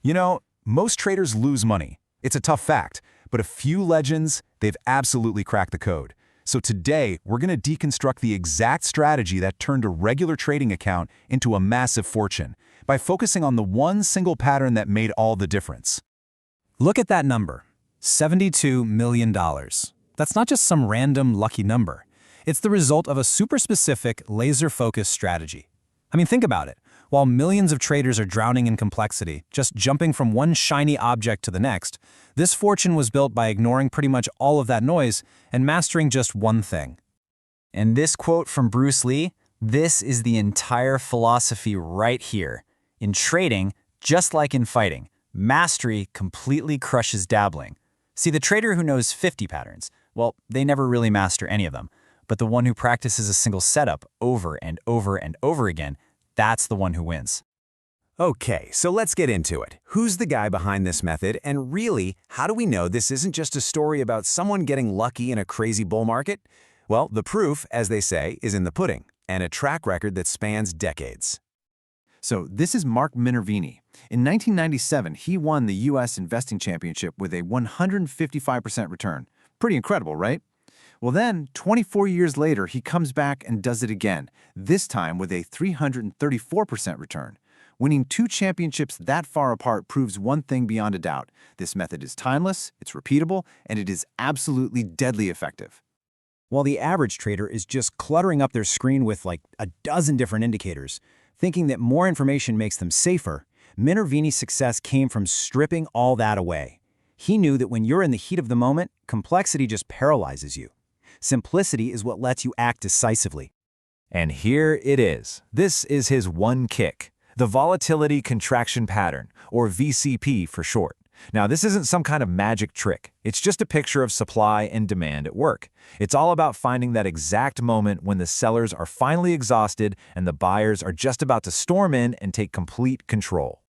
You know, most traders lose money. It's a tough fact, but a few legends, they've absolutely cracked the code. So today, we're going to deconstruct the exact strategy that turned a regular trading account into a massive fortune by focusing on the one single pattern that made all the difference. Look at that number, $72 million. That's not just some random lucky number. It's the result of a super specific, laser-focused strategy. I mean, think about it. While millions of traders are drowning in complexity, just jumping from one shiny object to the next, this fortune was built by ignoring pretty much all of that noise and mastering just one thing. And this quote from Bruce Lee, this is the entire philosophy right here. In trading, just like in fighting, mastery completely crushes dabbling. See, the trader who knows 50 patterns, well, they never really master any of them. But the one who practices a single setup over and over and over again, that's the one who wins. Okay, so let's get into it. Who's the guy behind this method, and really, how do we know this isn't just a story about someone getting lucky in a crazy bull market? Well, the proof, as they say, is in the pudding, and a track record that spans decades. So this is Mark Minervini. In 1997, he won the U.S. Investing Championship with a 155% return. Pretty incredible, right? Well then, 24 years later, he comes back and does it again, this time with a 334% return. Winning 2 championships that far apart proves one thing beyond a doubt. This method is timeless, it's repeatable, and it is absolutely deadly effective. While the average trader is just cluttering up their screen with like a dozen different indicators, thinking that more information makes them safer, Minervini's success came from stripping all that away. He knew that when you're in the heat of the moment, complexity just paralyzes you. Simplicity is what lets you act decisively. And here it is. This is his one kick, the Volatility Contraction Pattern, or VCP for short. Now, this isn't some kind of magic trick. It's just a picture of supply and demand at work. It's all about finding that exact moment when the sellers are finally exhausted and the buyers are just about to storm in and take complete control.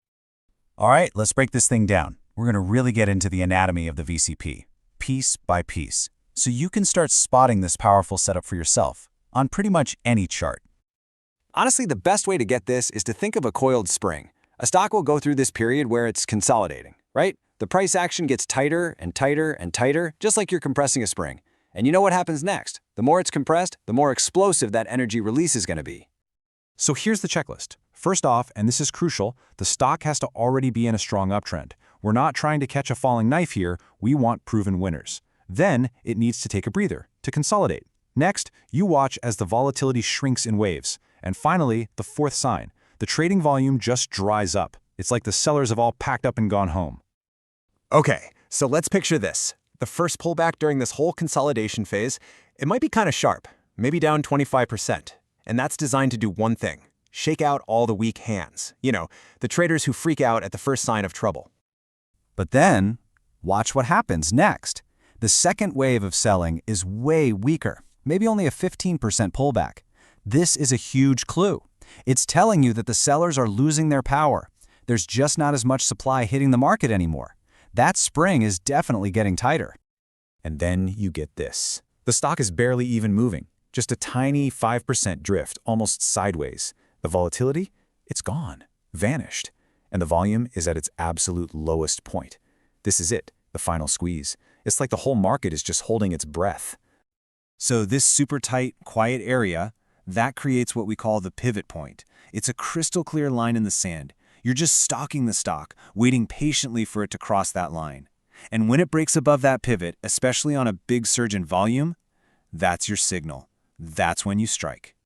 All right, let's break this thing down. We're going to really get into the anatomy of the VCP, piece by piece, so you can start spotting this powerful setup for yourself on pretty much any chart. Honestly, the best way to get this is to think of a coiled spring. A stock will go through this period where it's consolidating, right? The price action gets tighter and tighter and tighter, just like you're compressing a spring. And you know what happens next? The more it's compressed, the more explosive that energy release is going to be. So here's the checklist. First off, and this is crucial, the stock has to already be in a strong uptrend. We're not trying to catch a falling knife here, we want proven winners. Then, it needs to take a breather, to consolidate. Next, you watch as the volatility shrinks in waves. And finally, the fourth sign. The trading volume just dries up. It's like the sellers have all packed up and gone home. Okay, so let's picture this. The first pullback during this whole consolidation phase, it might be kind of sharp, maybe down 25%. And that's designed to do one thing, shake out all the weak hands. You know, the traders who freak out at the first sign of trouble. But then, watch what happens next. The second wave of selling is way weaker, maybe only a 15% pullback. This is a huge clue. It's telling you that the sellers are losing their power. There's just not as much supply hitting the market anymore. That spring is definitely getting tighter. And then you get this. The stock is barely even moving, just a tiny 5% drift, almost sideways. The volatility, it's gone, vanished. And the volume is at its absolute lowest point. This is it, the final squeeze. It's like the whole market is just holding its breath. So this super tight, quiet area, that creates what we call the pivot point. It's a crystal clear line in the sand. You're just stalking the stock, waiting patiently for it to cross that line. And when it breaks above that pivot, especially on a big surge in volume, that's your signal. That's when you strike.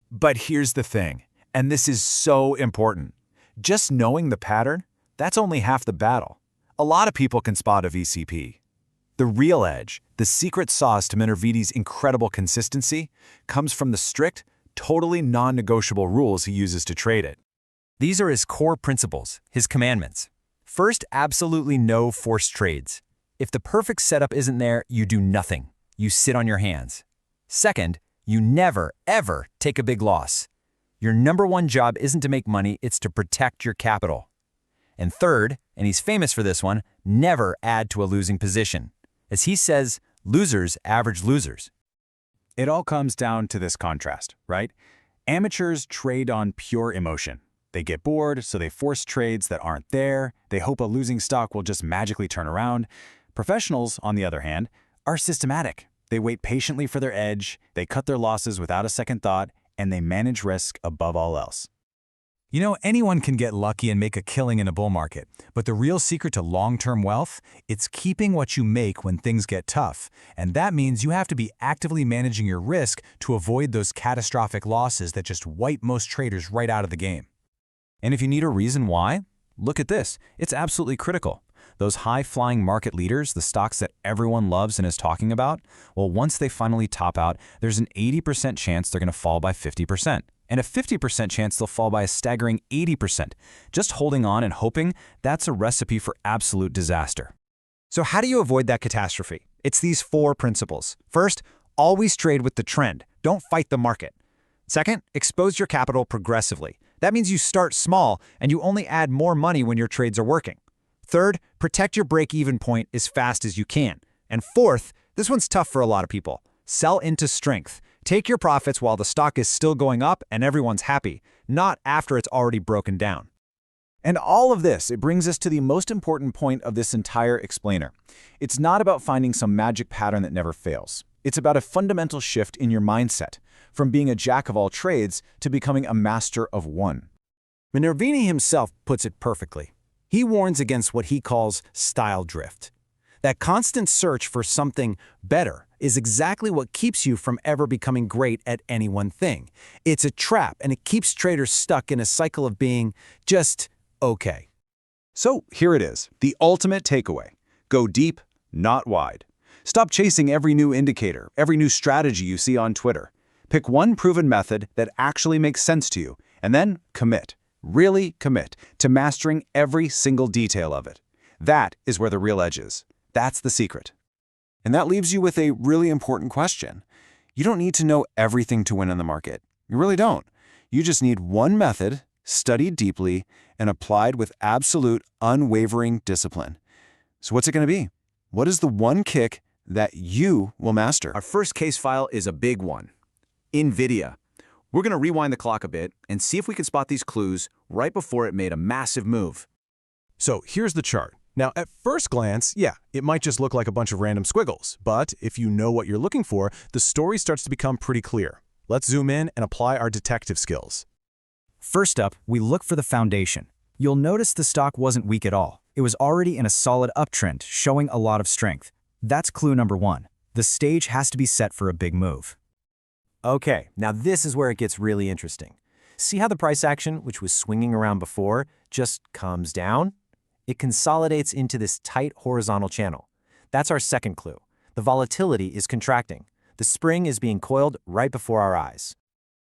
But here's the thing, and this is so important. Just knowing the pattern, that's only half the battle. A lot of people can spot a VCP. The real edge, the secret sauce to Minervini's incredible consistency, comes from the strict, totally non-negotiable rules he uses to trade it. These are his core principles, his commandments. First, absolutely no forced trades. If the perfect setup isn't there, you do nothing. You sit on your hands. Second, you never, ever take a big loss. Your number one job isn't to make money, it's to protect your capital. And third, and he's famous for this one, never add to a losing position. As he says, losers average losers. It all comes down to this contrast, right? Amateurs trade on pure emotion. They get bored, so they force trades that aren't there. They hope a losing stock will just magically turn around. Professionals, on the other hand, are systematic. They wait patiently for their edge, they cut their losses without a second thought, and they manage risk above all else. You know, anyone can get lucky and make a killing in a bull market, but the real secret to long-term wealth, it's keeping what you make when things get tough. And that means you have to be actively managing your risk to avoid those catastrophic losses that just wipe most traders right out of the game. And if you need a reason why, look at this. It's absolutely critical. Those high-flying market leaders, the stocks that everyone loves and is talking about, well, once they finally top out, there's an 80% chance they're going to fall by 50%. And a 50% chance they'll fall by a staggering 80%. Just holding on and hoping, that's a recipe for absolute disaster. So how do you avoid that catastrophe? It's these 4 principles. First, always trade with the trend. Don't fight the market. Second, expose your capital progressively. That means you start small and you only add more money when your trades are working. Third, protect your break-even point as fast as you can. And fourth, this one's tough for a lot of people. Sell into strength. Take your profits while the stock is still going up and everyone's happy, not after it's already broken down. And all of this, it brings us to the most important point of this entire explainer. It's not about finding some magic pattern that never fails. It's about a fundamental shift in your mindset, from being a jack of all trades to becoming a master of one. Minervini himself puts it perfectly. He warns against what he calls style drift. That constant search for something better is exactly what keeps you from ever becoming great at any one thing. It's a trap, and it keeps traders stuck in a cycle of being just okay. So here it is, the ultimate takeaway. Go deep, not wide. Stop chasing every new indicator, every new strategy you see on Twitter. Pick one proven method that actually makes sense to you, and then commit. Really commit to mastering every single detail of it. That is where the real edge is. That's the secret. And that leaves you with a really important question. You don't need to know everything to win in the market. You really don't. You just need one method, studied deeply, and applied with absolute, unwavering discipline. So what's it going to be? What is the one kick that you will master? Our first case file is a big one. NVIDIA. We're going to rewind the clock a bit and see if we can spot these clues right before it made a massive move. So here's the chart. Now, at first glance, yeah, it might just look like a bunch of random squiggles, but if you know what you're looking for, the story starts to become pretty clear. Let's zoom in and apply our detective skills. First up, we look for the foundation. You'll notice the stock wasn't weak at all. It was already in a solid uptrend, showing a lot of strength. That's clue number 1. The stage has to be set for a big move. Okay, now this is where it gets really interesting. See how the price action, which was swinging around before, just comes down? It consolidates into this tight horizontal channel. That's our second clue. The volatility is contracting. The spring is being coiled right before our eyes.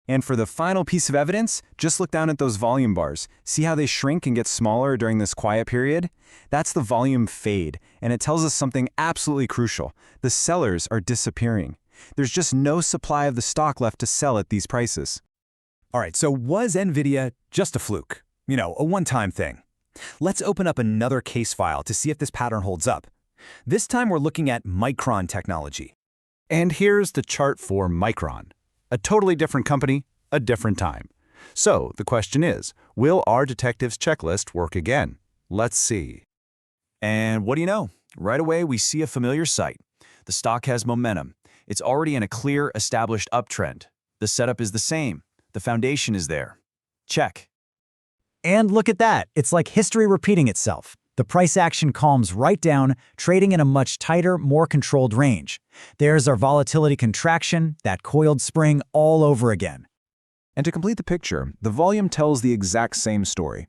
And for the final piece of evidence, just look down at those volume bars. See how they shrink and get smaller during this quiet period? That's the volume fade, and it tells us something absolutely crucial. The sellers are disappearing. There's just no supply of the stock left to sell at these prices. All right, so was NVIDIA just a fluke? You know, a one-time thing? Let's open up another case file to see if this pattern holds up. This time we're looking at Micron technology. And here's the chart for Micron. A totally different company, a different time. So the question is, will our detective's checklist work again? Let's see. And what do you know? Right away, we see a familiar sight. The stock has momentum. It's already in a clear, established uptrend. The setup is the same. The foundation is there. Check. And look at that. It's like history repeating itself. The price action calms right down, trading in a much tighter, more controlled range. There's our volatility contraction, that coiled spring all over again. And to complete the picture, the volume tells the exact same story.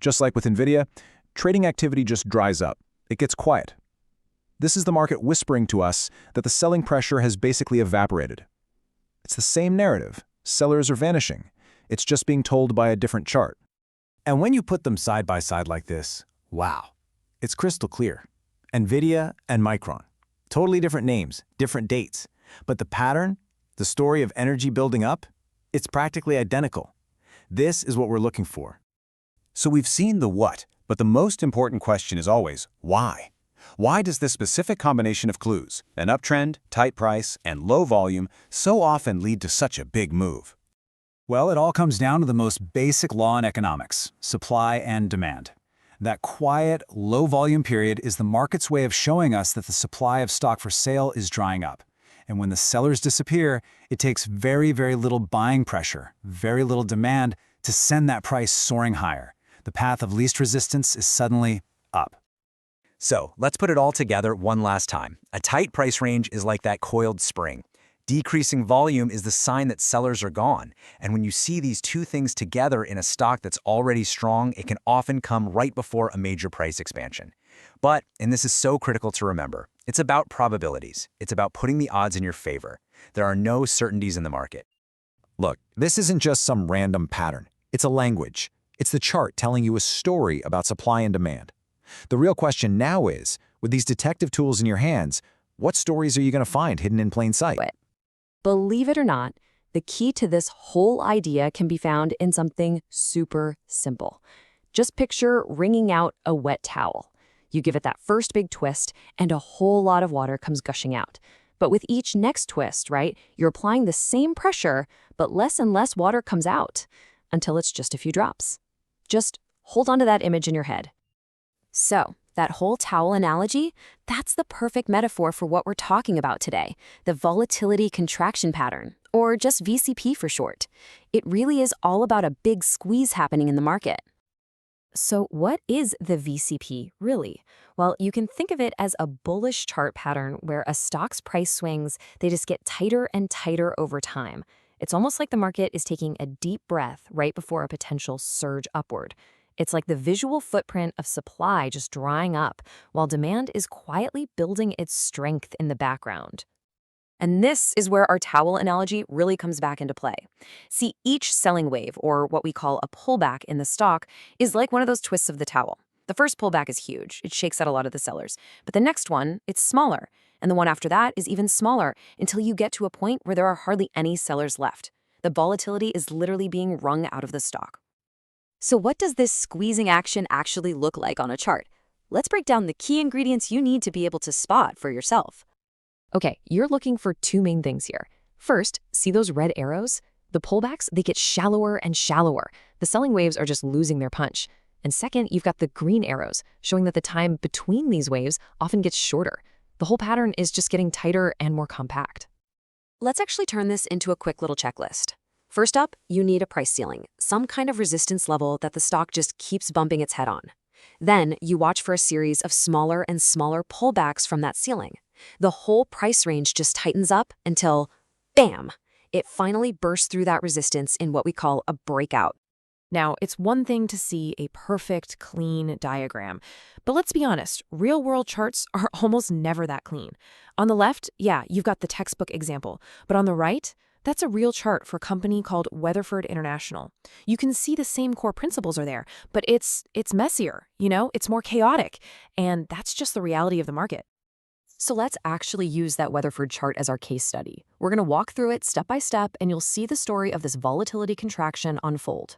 Just like with NVIDIA, trading activity just dries up. It gets quiet. This is the market whispering to us that the selling pressure has basically evaporated. It's the same narrative. Sellers are vanishing. It's just being told by a different chart. And when you put them side by side like this, wow, it's crystal clear. NVIDIA and Micron. Totally different names, different dates. But the pattern, the story of energy building up, it's practically identical. This is what we're looking for. So we've seen the what, but the most important question is always why? Why does this specific combination of clues, an uptrend, tight price, and low volume, so often lead to such a big move? Well, it all comes down to the most basic law in economics, supply and demand. That quiet, low-volume period is the market's way of showing us that the supply of stock for sale is drying up. And when the sellers disappear, it takes very, very little buying pressure, very little demand to send that price soaring higher. The path of least resistance is suddenly up. So let's put it all together one last time. A tight price range is like that coiled spring. Decreasing volume is the sign that sellers are gone. And when you see these two things together in a stock that's already strong, it can often come right before a major price expansion. But, and this is so critical to remember, it's about probabilities. It's about putting the odds in your favor. There are no certainties in the market. Look, this isn't just some random pattern. It's a language. It's the chart telling you a story about supply and demand. The real question now is, with these detective tools in your hands, what stories are you going to find hidden in plain sight? Believe it or not, the key to this whole idea can be found in something super simple. Just picture wringing out a wet towel. You give it that first big twist, and a whole lot of water comes gushing out. But with each next twist, right, you're applying the same pressure, but less and less water comes out, until it's just a few drops. Just hold on to that image in your head. So, that whole towel analogy, that's the perfect metaphor for what we're talking about today, the Volatility Contraction Pattern, or just VCP for short. It really is all about a big squeeze happening in the market. So what is the VCP, really? Well, you can think of it as a bullish chart pattern where a stock's price swings, they just get tighter and tighter over time. It's almost like the market is taking a deep breath right before a potential surge upward. It's like the visual footprint of supply just drying up, while demand is quietly building its strength in the background. And this is where our towel analogy really comes back into play. See, each selling wave, or what we call a pullback in the stock, is like one of those twists of the towel. The first pullback is huge. It shakes out a lot of the sellers. But the next one, it's smaller. And the one after that is even smaller until you get to a point where there are hardly any sellers left. The volatility is literally being wrung out of the stock. So what does this squeezing action actually look like on a chart? Let's break down the key ingredients you need to be able to spot for yourself. Okay, you're looking for two main things here. First, see those red arrows? The pullbacks, they get shallower and shallower. The selling waves are just losing their punch. And second, you've got the green arrows, showing that the time between these waves often gets shorter. The whole pattern is just getting tighter and more compact. Let's actually turn this into a quick little checklist. First up, you need a price ceiling, some kind of resistance level that the stock just keeps bumping its head on. Then you watch for a series of smaller and smaller pullbacks from that ceiling. The whole price range just tightens up until, bam, it finally bursts through that resistance in what we call a breakout. Now, it's one thing to see a perfect, clean diagram, but let's be honest, real-world charts are almost never that clean. On the left, yeah, you've got the textbook example, but on the right, that's a real chart for a company called Weatherford International. You can see the same core principles are there, but it's messier, it's more chaotic, and that's just the reality of the market. So let's actually use that Weatherford chart as our case study. We're going to walk through it step by step, and you'll see the story of this volatility contraction unfold.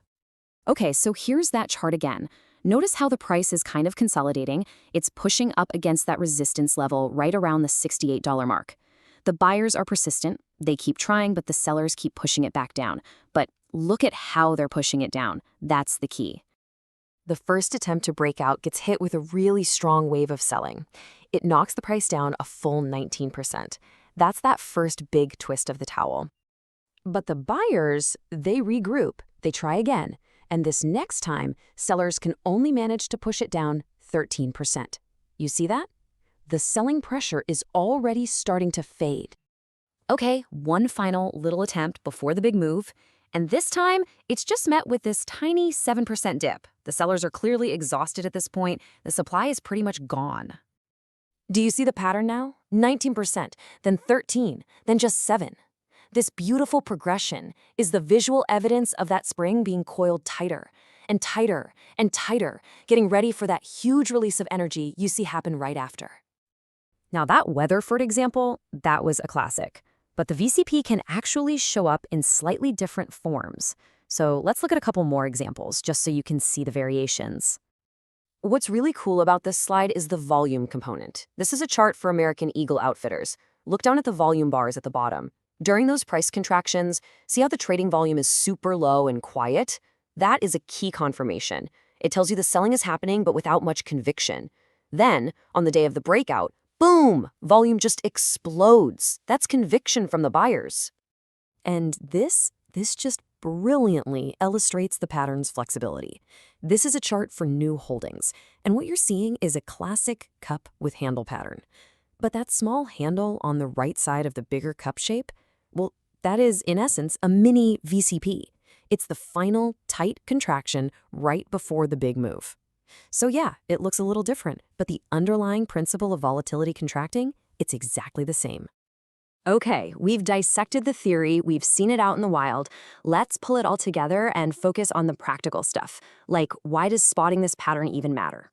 Okay, so here's that chart again. Notice how the price is kind of consolidating. It's pushing up against that resistance level right around the $68 mark. The buyers are persistent. They keep trying, but the sellers keep pushing it back down. But look at how they're pushing it down. That's the key. The first attempt to break out gets hit with a really strong wave of selling. It knocks the price down a full 19%. That's that first big twist of the towel. But the buyers, they regroup, they try again, and this next time, sellers can only manage to push it down 13%. You see that? The selling pressure is already starting to fade. Okay, one final little attempt before the big move, and this time, it's just met with this tiny 7% dip. The sellers are clearly exhausted at this point. The supply is pretty much gone. Do you see the pattern now? 19%, then 13, then just 7. This beautiful progression is the visual evidence of that spring being coiled tighter and tighter and tighter, getting ready for that huge release of energy you see happen right after. Now that Weatherford example, that was a classic. But the VCP can actually show up in slightly different forms. So let's look at a couple more examples, just so you can see the variations. What's really cool about this slide is the volume component. This is a chart for American Eagle Outfitters. Look down at the volume bars at the bottom. During those price contractions, see how the trading volume is super low and quiet? That is a key confirmation. It tells you the selling is happening, but without much conviction. Then, on the day of the breakout, boom, volume just explodes. That's conviction from the buyers. And this just brilliantly illustrates the pattern's flexibility. This is a chart for new holdings, and what you're seeing is a classic cup with handle pattern. But that small handle on the right side of the bigger cup shape, well, that is, in essence, a mini VCP. It's the final tight contraction right before the big move. So yeah, it looks a little different, but the underlying principle of volatility contracting, it's exactly the same. Okay, we've dissected the theory, we've seen it out in the wild. Let's pull it all together and focus on the practical stuff, like why does spotting this pattern even matter?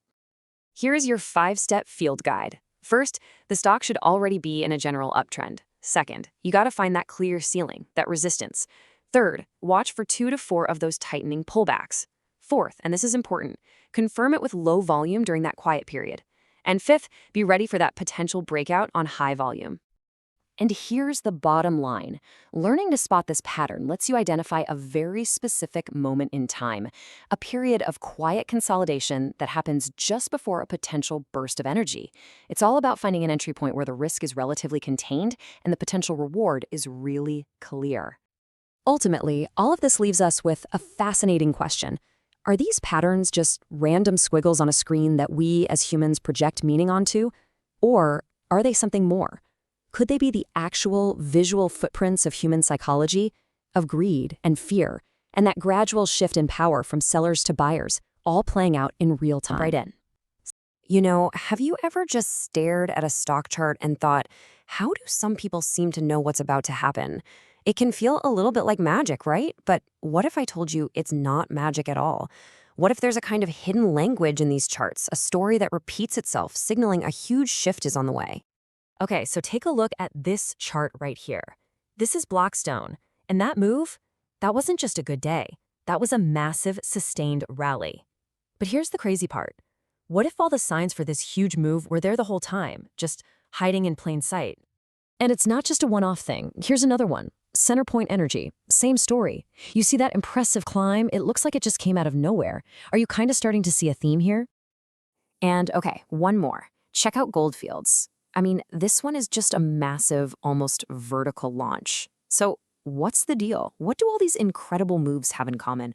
Here is your 5-step field guide. First, the stock should already be in a general uptrend. Second, you gotta find that clear ceiling, that resistance. Third, watch for 2 to 4 of those tightening pullbacks. Fourth, and this is important, confirm it with low volume during that quiet period. And fifth, be ready for that potential breakout on high volume. And here's the bottom line. Learning to spot this pattern lets you identify a very specific moment in time, a period of quiet consolidation that happens just before a potential burst of energy. It's all about finding an entry point where the risk is relatively contained and the potential reward is really clear. Ultimately, all of this leaves us with a fascinating question. Are these patterns just random squiggles on a screen that we as humans project meaning onto? Or are they something more? Could they be the actual visual footprints of human psychology, of greed and fear, and that gradual shift in power from sellers to buyers, all playing out in real time? Right in. You know, have you ever just stared at a stock chart and thought, how do some people seem to know what's about to happen? It can feel a little bit like magic, right? But what if I told you it's not magic at all? What if there's a kind of hidden language in these charts, a story that repeats itself, signaling a huge shift is on the way? Okay, so take a look at this chart right here. This is Blackstone, and that move, that wasn't just a good day. That was a massive, sustained rally. But here's the crazy part. What if all the signs for this huge move were there the whole time, just hiding in plain sight? And it's not just a one-off thing. Here's another one. Centerpoint Energy, same story. You see that impressive climb? It looks like it just came out of nowhere. Are you kind of starting to see a theme here? And okay, one more. Check out Goldfields. I mean, this one is just a massive, almost vertical launch. So what's the deal? What do all these incredible moves have in common?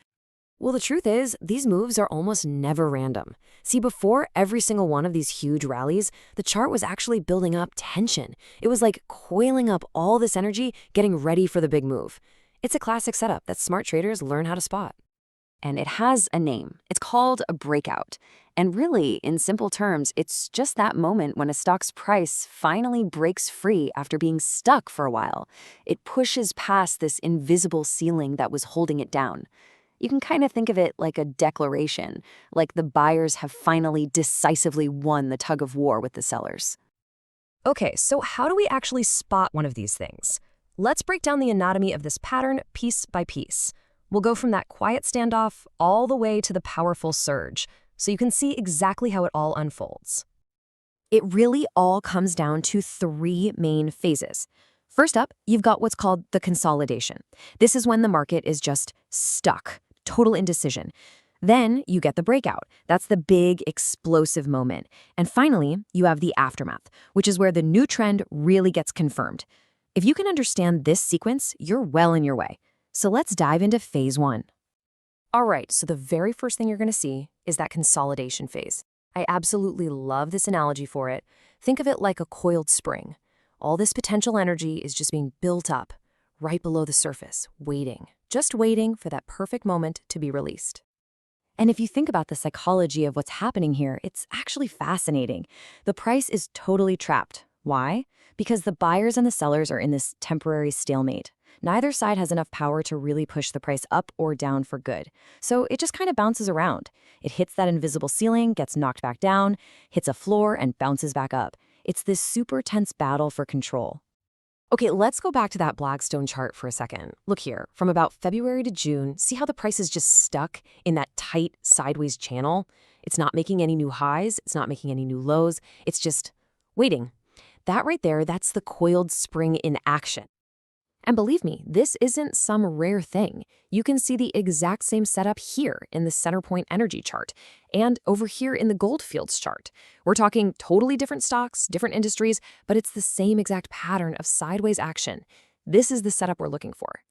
Well, the truth is, these moves are almost never random. See, before every single one of these huge rallies, the chart was actually building up tension. It was like coiling up all this energy, getting ready for the big move. It's a classic setup that smart traders learn how to spot. And it has a name. It's called a breakout. And really, in simple terms, it's just that moment when a stock's price finally breaks free after being stuck for a while. It pushes past this invisible ceiling that was holding it down. You can kind of think of it like a declaration, like the buyers have finally decisively won the tug of war with the sellers. Okay, so how do we actually spot one of these things? Let's break down the anatomy of this pattern piece by piece. We'll go from that quiet standoff all the way to the powerful surge, so you can see exactly how it all unfolds. It really all comes down to 3 main phases. First up, you've got what's called the consolidation. This is when the market is just stuck, total indecision. Then you get the breakout. That's the big, explosive moment. And finally, you have the aftermath, which is where the new trend really gets confirmed. If you can understand this sequence, you're well in your way. So let's dive into phase 1. All right, so the very first thing you're going to see is that consolidation phase. I absolutely love this analogy for it. Think of it like a coiled spring. All this potential energy is just being built up right below the surface, just waiting for that perfect moment to be released. And if you think about the psychology of what's happening here, it's actually fascinating. The price is totally trapped. Why? Because the buyers and the sellers are in this temporary stalemate. Neither side has enough power to really push the price up or down for good. So it just kind of bounces around. It hits that invisible ceiling, gets knocked back down, hits a floor, and bounces back up. It's this super tense battle for control. Okay, let's go back to that Blackstone chart for a second. Look here, from about February to June, see how the price is just stuck in that tight sideways channel? It's not making any new highs, it's not making any new lows, it's just waiting. That right there, that's the coiled spring in action. And believe me, this isn't some rare thing. You can see the exact same setup here in the center point energy chart and over here in the Goldfields chart. We're talking totally different stocks, different industries, but it's the same exact pattern of sideways action. This is the setup we're looking for.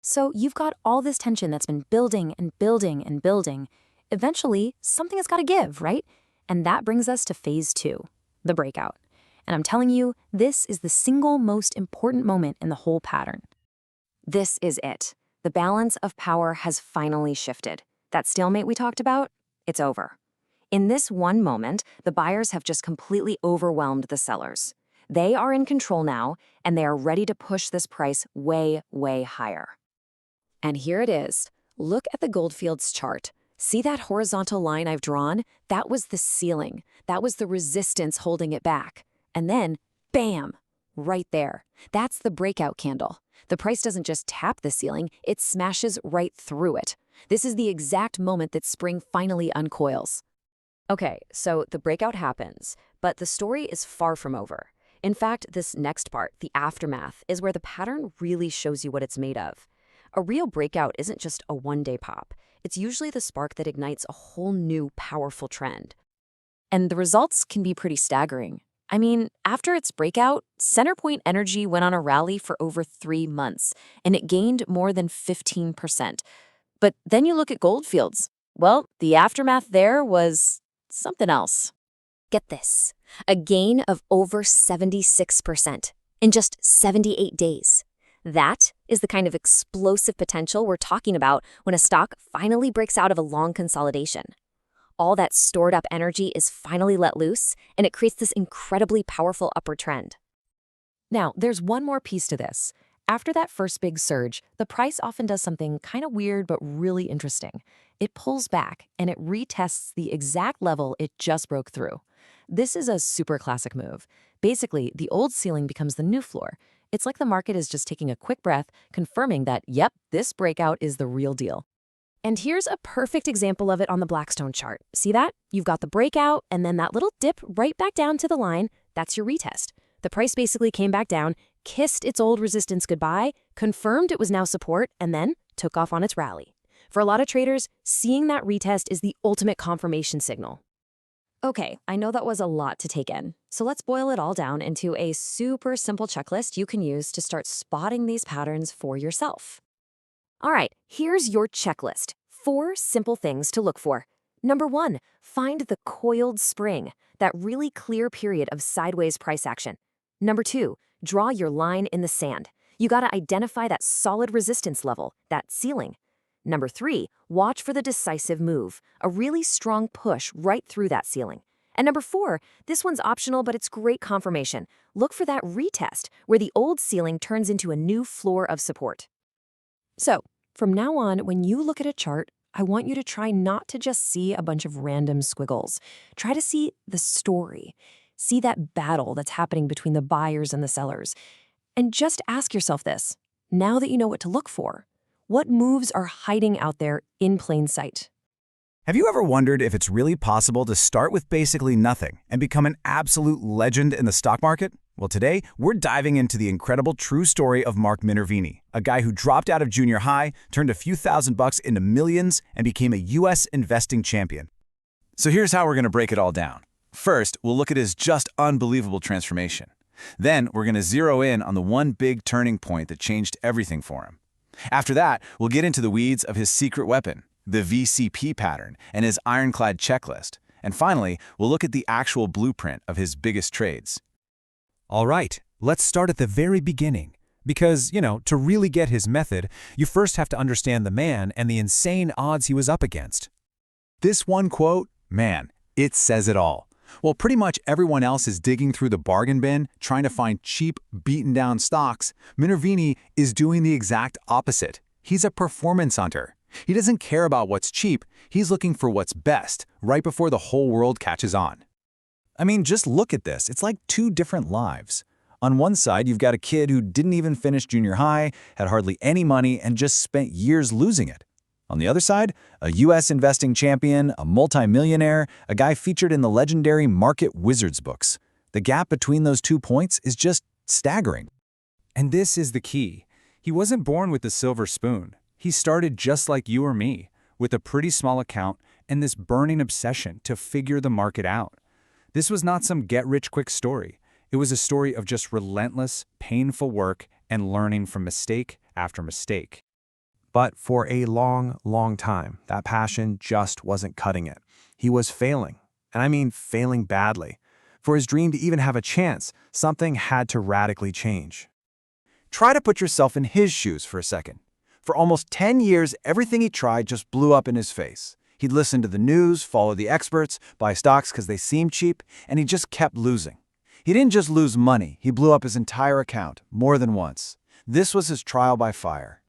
So you've got all this tension that's been building and building and building. Eventually, something has got to give, right? And that brings us to phase 2, the breakout. And I'm telling you, this is the single most important moment in the whole pattern. This is it. The balance of power has finally shifted. That stalemate we talked about, it's over. In this one moment, the buyers have just completely overwhelmed the sellers. They are in control now, and they are ready to push this price way, way higher. And here it is. Look at the Goldfields chart. See that horizontal line I've drawn? That was the ceiling. That was the resistance holding it back. And then, bam, right there. That's the breakout candle. The price doesn't just tap the ceiling, it smashes right through it. This is the exact moment that spring finally uncoils. Okay, so the breakout happens, but the story is far from over. In fact, this next part, the aftermath, is where the pattern really shows you what it's made of. A real breakout isn't just a one-day pop. It's usually the spark that ignites a whole new, powerful trend. And the results can be pretty staggering. I mean, after its breakout, center point energy went on a rally for over 3 months, and it gained more than 15%. But then you look at Goldfields. Well, the aftermath there was something else. Get this, a gain of over 76% in just 78 days. That is the kind of explosive potential we're talking about when a stock finally breaks out of a long consolidation. All that stored up energy is finally let loose, and it creates this incredibly powerful upward trend. Now, there's one more piece to this. After that first big surge, the price often does something kind of weird but really interesting. It pulls back, and it retests the exact level it just broke through. This is a super classic move. Basically, the old ceiling becomes the new floor. It's like the market is just taking a quick breath, confirming that, yep, this breakout is the real deal. And here's a perfect example of it on the Blackstone chart. See that? You've got the breakout, and then that little dip right back down to the line. That's your retest. The price basically came back down, kissed its old resistance goodbye, confirmed it was now support, and then took off on its rally. For a lot of traders, seeing that retest is the ultimate confirmation signal. Okay, I know that was a lot to take in, so let's boil it all down into a super simple checklist you can use to start spotting these patterns for yourself. All right, here's your checklist. 4 simple things to look for. Number 1, find the coiled spring, that really clear period of sideways price action. Number 2, draw your line in the sand. You gotta identify that solid resistance level, that ceiling. Number 3, watch for the decisive move, a really strong push right through that ceiling. And number 4, this one's optional, but it's great confirmation. Look for that retest, where the old ceiling turns into a new floor of support. So, from now on, when you look at a chart, I want you to try not to just see a bunch of random squiggles. Try to see the story. See that battle that's happening between the buyers and the sellers. And just ask yourself this, now that you know what to look for, what moves are hiding out there in plain sight? Have you ever wondered if it's really possible to start with basically nothing and become an absolute legend in the stock market? Well, today, we're diving into the incredible true story of Mark Minervini, a guy who dropped out of junior high, turned a few $1,000s into millions, and became a U.S. investing champion. So here's how we're going to break it all down. First, we'll look at his just unbelievable transformation. Then, we're going to zero in on the one big turning point that changed everything for him. After that, we'll get into the weeds of his secret weapon, the VCP pattern, and his ironclad checklist. And finally, we'll look at the actual blueprint of his biggest trades. All right, let's start at the very beginning. Because, to really get his method, you first have to understand the man and the insane odds he was up against. This one quote, man, it says it all. While pretty much everyone else is digging through the bargain bin, trying to find cheap, beaten-down stocks, Minervini is doing the exact opposite. He's a performance hunter. He doesn't care about what's cheap, he's looking for what's best, right before the whole world catches on. I mean, just look at this. It's like 2 different lives. On one side, you've got a kid who didn't even finish junior high, had hardly any money, and just spent years losing it. On the other side, a U.S. investing champion, a multimillionaire, a guy featured in the legendary Market Wizards books. The gap between those 2 points is just staggering. And this is the key. He wasn't born with the silver spoon. He started just like you or me, with a pretty small account and this burning obsession to figure the market out. This was not some get-rich-quick story. It was a story of just relentless, painful work and learning from mistake after mistake. But for a long, long time, that passion just wasn't cutting it. He was failing, and I mean failing badly. For his dream to even have a chance, something had to radically change. Try to put yourself in his shoes for a second. For almost 10 years, everything he tried just blew up in his face. He'd listen to the news, follow the experts, buy stocks because they seemed cheap, and he just kept losing. He didn't just lose money, he blew up his entire account, more than once. This was his trial by fire.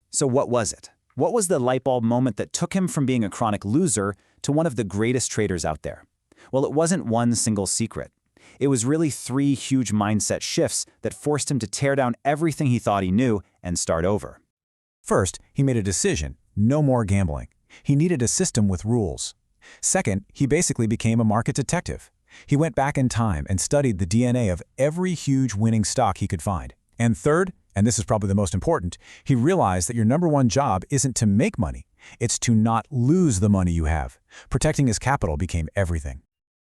So what was it? What was the light bulb moment that took him from being a chronic loser to one of the greatest traders out there? Well, it wasn't one single secret. It was really 3 huge mindset shifts that forced him to tear down everything he thought he knew and start over. First, he made a decision: no more gambling. He needed a system with rules. Second, he basically became a market detective. He went back in time and studied the DNA of every huge winning stock he could find. And third, and this is probably the most important, he realized that your #1 job isn't to make money, it's to not lose the money you have. Protecting his capital became everything.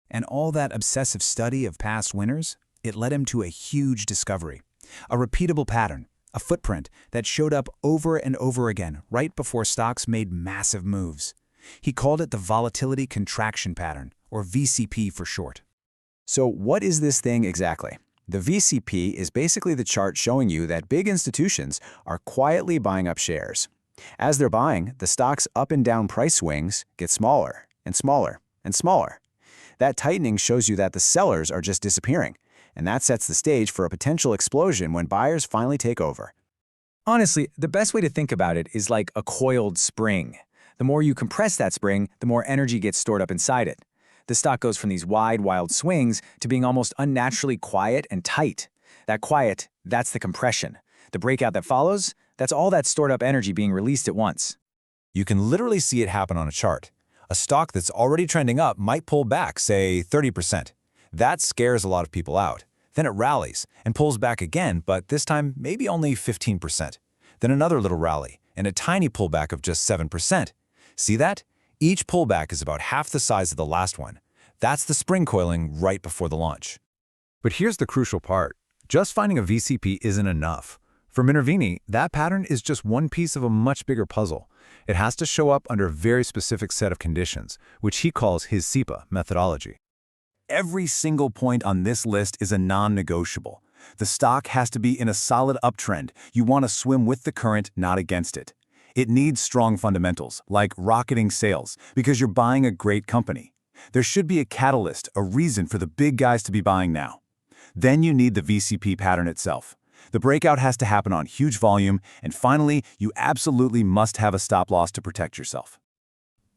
And all that obsessive study of past winners, it led him to a huge discovery. A repeatable pattern, a footprint that showed up over and over again right before stocks made massive moves. He called it the Volatility Contraction Pattern, or VCP for short. So what is this thing exactly? The VCP is basically the chart showing you that big institutions are quietly buying up shares. As they're buying, the stock's up and down price swings get smaller and smaller and smaller. That tightening shows you that the sellers are just disappearing, and that sets the stage for a potential explosion when buyers finally take over. Honestly, the best way to think about it is like a coiled spring. The more you compress that spring, the more energy gets stored up inside it. The stock goes from these wide, wild swings to being almost unnaturally quiet and tight. That quiet, that's the compression. The breakout that follows, that's all that stored up energy being released at once. You can literally see it happen on a chart. A stock that's already trending up might pull back, say, 30%. That scares a lot of people out. Then it rallies and pulls back again, but this time maybe only 15%. Then another little rally and a tiny pullback of just 7%. See that? Each pullback is about half the size of the last one. That's the spring coiling right before the launch. But here's the crucial part. Just finding a VCP isn't enough. For Minervini, that pattern is just one piece of a much bigger puzzle. It has to show up under a very specific set of conditions, which he calls his SEPA methodology. Every single point on this list is a non-negotiable. The stock has to be in a solid uptrend. You want to swim with the current, not against it. It needs strong fundamentals, like rocketing sales, because you're buying a great company. There should be a catalyst, a reason for the big guys to be buying now. Then you need the VCP pattern itself. The breakout has to happen on huge volume, and finally, you absolutely must have a stop loss to protect yourself.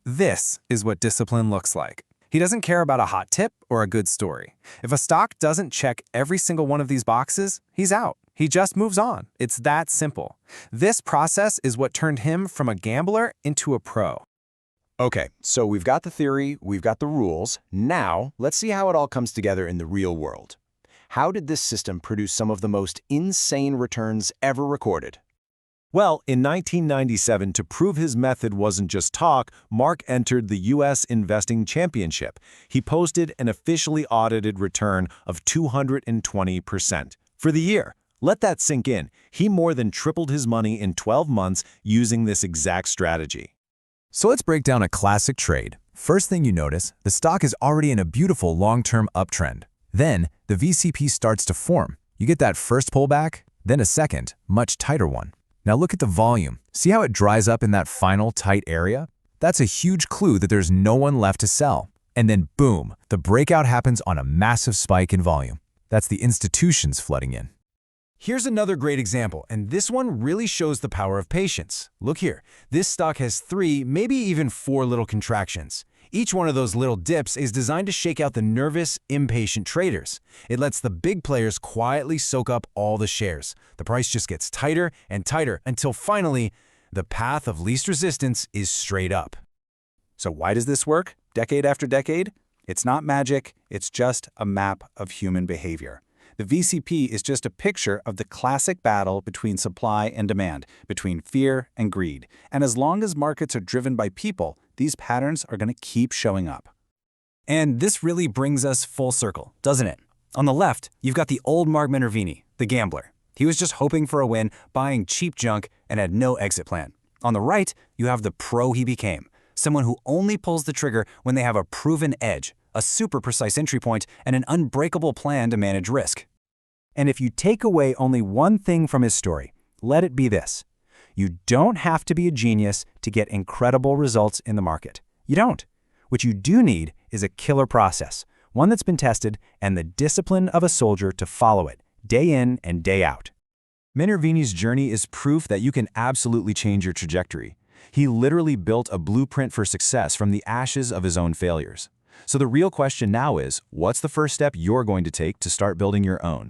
This is what discipline looks like. He doesn't care about a hot tip or a good story. If a stock doesn't check every single one of these boxes, he's out. He just moves on. It's that simple. This process is what turned him from a gambler into a pro. Okay, so we've got the theory, we've got the rules. Now, let's see how it all comes together in the real world. How did this system produce some of the most insane returns ever recorded? Well, in 1997, to prove his method wasn't just talk, Mark entered the U.S. Investing Championship. He posted an officially audited return of 220% for the year. Let that sink in. He more than tripled his money in 12 months using this exact strategy. So let's break down a classic trade. First thing you notice, the stock is already in a beautiful long-term uptrend. Then, the VCP starts to form. You get that first pullback, then a second, much tighter one. Now look at the volume. See how it dries up in that final tight area? That's a huge clue that there's no one left to sell. And then boom, the breakout happens on a massive spike in volume. That's the institutions flooding in. Here's another great example, and this one really shows the power of patience. Look here, this stock has 3, maybe even 4 little contractions. Each one of those little dips is designed to shake out the nervous, impatient traders. It lets the big players quietly soak up all the shares. The price just gets tighter and tighter until finally, the path of least resistance is straight up. So why does this work, decade after decade? It's not magic, it's just a map of human behavior. The VCP is just a picture of the classic battle between supply and demand, between fear and greed. And as long as markets are driven by people, these patterns are going to keep showing up. And this really brings us full circle, doesn't it? On the left, you've got the old Mark Minervini, the gambler. He was just hoping for a win, buying cheap junk, and had no exit plan. On the right, you have the pro he became, someone who only pulls the trigger when they have a proven edge, a super precise entry point, and an unbreakable plan to manage risk. And if you take away only one thing from his story, let it be this. You don't have to be a genius to get incredible results in the market. You don't. What you do need is a killer process, one that's been tested, and the discipline of a soldier to follow it, day in and day out. Minervini's journey is proof that you can absolutely change your trajectory. He literally built a blueprint for success from the ashes of his own failures. So the real question now is, what's the first step you're going to take to start building your own?